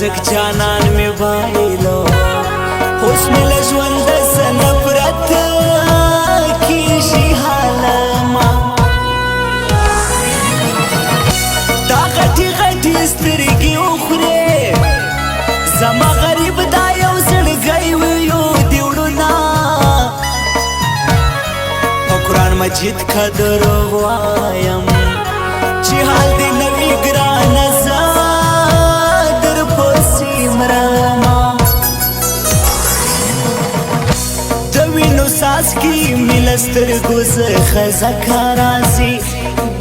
نازک جانان می بایلو اوس می له ژونده څه نفرت کیږي حالما دا غټې غټې سترګې وخورې زما غریب دا یو زړګی ویو دې وړونه په قرآن مجید که دروغ وایم چې حال دې نه وي ګرانه زه درپسې مرمه د وینو څاڅکي مې له سترګو څخه ځکه راځي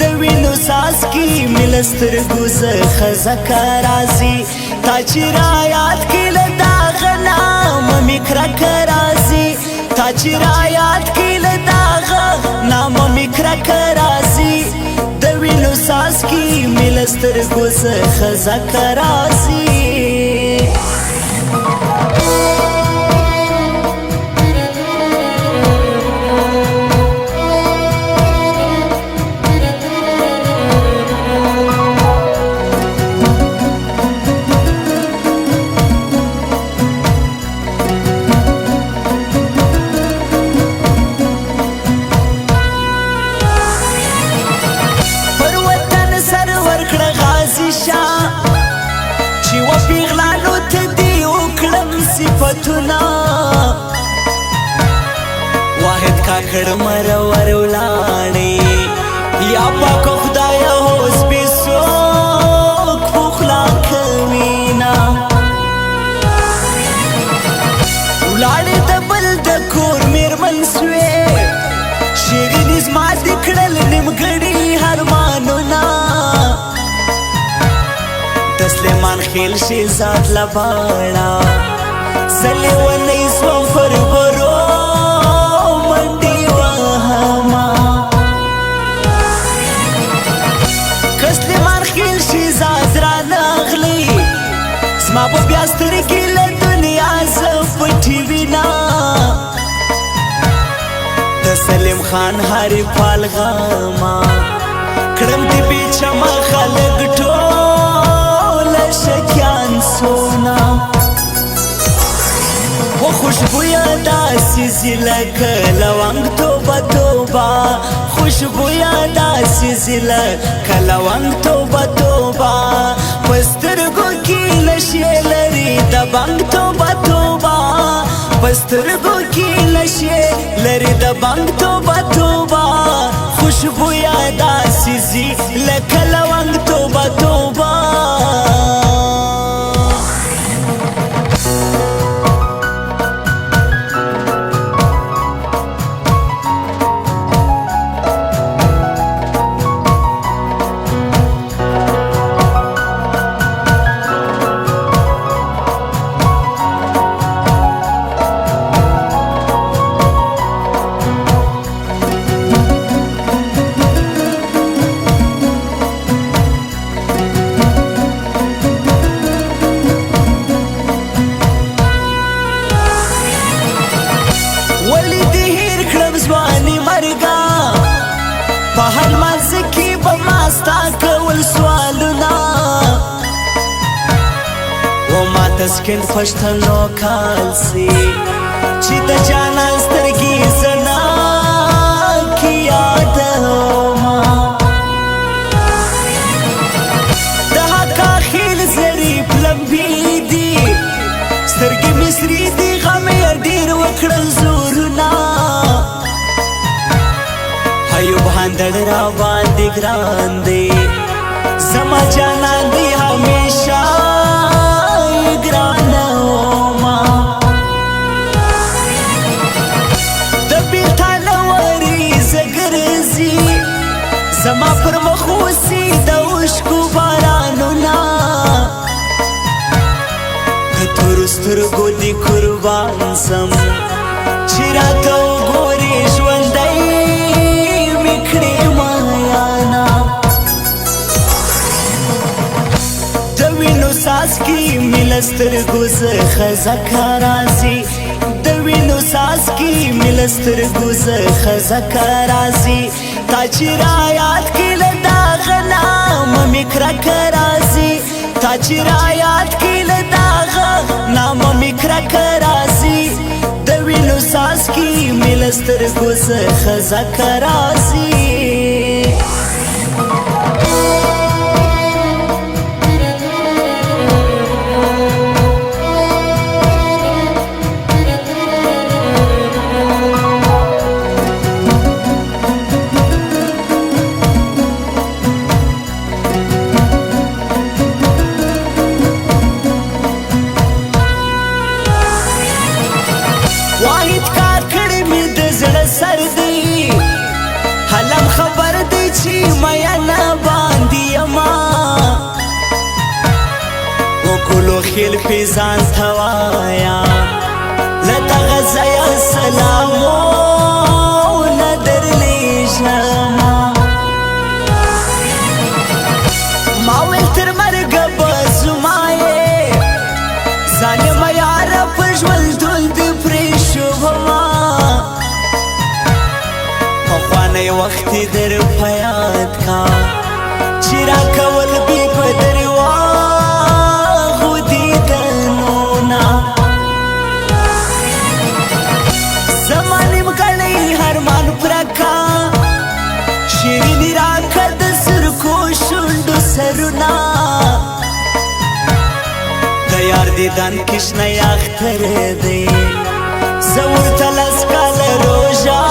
د وینو څاڅکي مې له سترګو څخه ځکه راځي تا چې رایاد کړې له دغه نامه مې کرکه راځي تا چې رایاد کړې له دغه نامه مې کرکه راځي د وینو څاڅکي مې له سترګو څخه ځکه راځي چې و پیغلانو ته دې وکړم صفتونه واحد کاکړ مرور ولاړې یا پاکه خدایه اوس بې څوک پخلا کوینه ولاړې د بل د کور مېرمن سوې شیریني زما دې کړل نیمګړي ارمانونه سلیمان خیل شهزاد لباړه زلې ونی سوم پر برو منډې وهما که سلیمان خیل شهزاد رانغلی زما به بیا سترګې له دنیا زه پټې وینه د سلیم خان هرې پالغما کړم دې بېچمه خلک شکیان سونا و خوشبویا داسی زلک لونگ توبه توبه خوشبویا داسی زلک لونگ توبه توبه پسترگو کی لشی لری دبنگ توبه توبه پسترگو کی لشی لری دبنگ توبه توبه خوشبویا داسی زلک لونگ توبه توبه په هر منځ کې به ما ستا کول سوالونه و ما ته سکند پښتنو کال سي چې د جانان سترګې زنا کې یادوما د حقا خیل ظریف لمبې دي سترګې مې سرې دي غم یې ډېر وکړل زورونه ایوب هندړ را باندې ګران دی زما جانان دی همیشه ګران ما د بیرته نوري زګرزي زما پر مخ وسي د اوښکو بارانونه د تور سترګو دي قربان سم چې راته وګورې ژوندی څاڅکي مې له سترګو څخه ځکه راځي د وینو څاڅکي مې له سترګو څخه ځکه راځي تا چې رایاد کړې له دغه نامه مې کرکه راځي تا چې را یاد کړي له داغه نامه مې کرکه راځي د وینو څاڅکي مې له سترګو څخه ځکه راځي واحد کار کړی مې د زړه سر دی حالم خبر دی چې میانه باندې یما وګلو خیل پې ځان ته وایا له دغه ځایه سلامونه درلیږمه ما ویل تر مرګه به زما یې ظالمه یاره په ژوند ټول دې پرېښومه پخوانی وخت یې در په یاد کا چې راکول بې په درواغو دیدنونه زما نیمګړی ارمان پرکه شیریني راکه د سرکو شونډو سرونه یار دیدن کشنه اختر دی زه ورته لس کاله روژه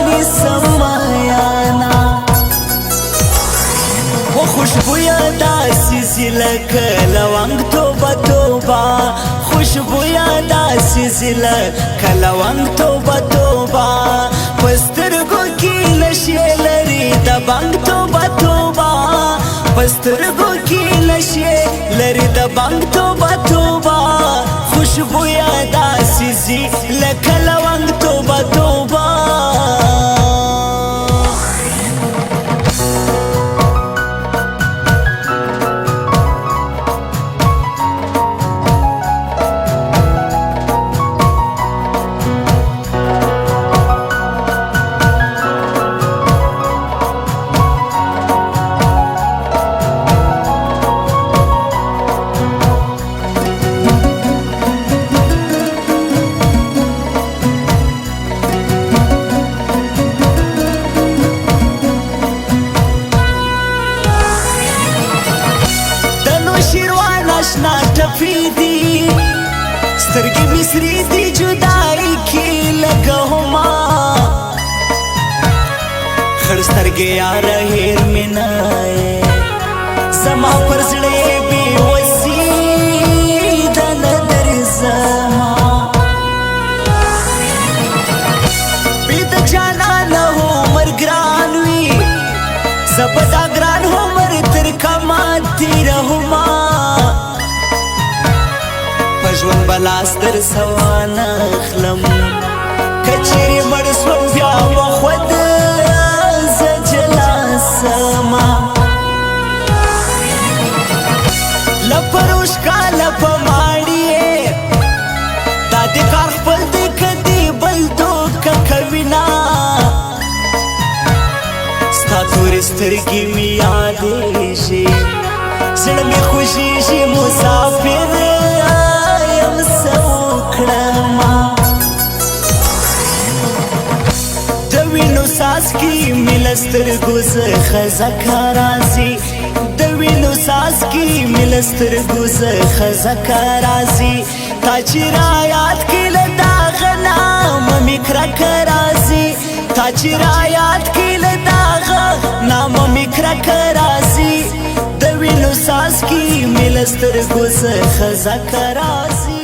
نیسم میانه و خوشبویه داسې ځي لکه لونګ توبه توبه خوشبویه داسې ځي لکه لونګ توبه توبه په سترګو کې نشې لري د بنګ توبه توبه په سترګو کې نشې لري د بنګ توبه توبه خوشبویه داسې ځي لکه لونګ توبه توبه شیروان اشنا ټپې دي سترګې مې سرې دي جدایي کې لګومه خړ سترګې یاره هېر مې نه یې زما پر زړه بېوسي ده نه درځمه بې د جانانه عمر ګران وي زه به دا ګران عمر تر کما تېرومه ژوند بلاس در سوانه اخلم کچری مړ سوم بیا به خود زه جلا سما لپروشکا لپ ماړیې دا دې کار خپل دې کدي بل دوکه کوینا ستا تورې سترګې مې یادېږي زړه مې خوښېږي مسافر د وینو څاڅکي مې له سترګو څخه ځکه راځي د وینو څاڅکي مې له سترګو څخه ځکه راځي تا چې را یاد کړي له داغه نامه مې کرکه راځي تا چې را یاد کړي له داغه نامه مې کرکه راځي د وینو څاڅکي مې له سترګو څخه ځکه راځي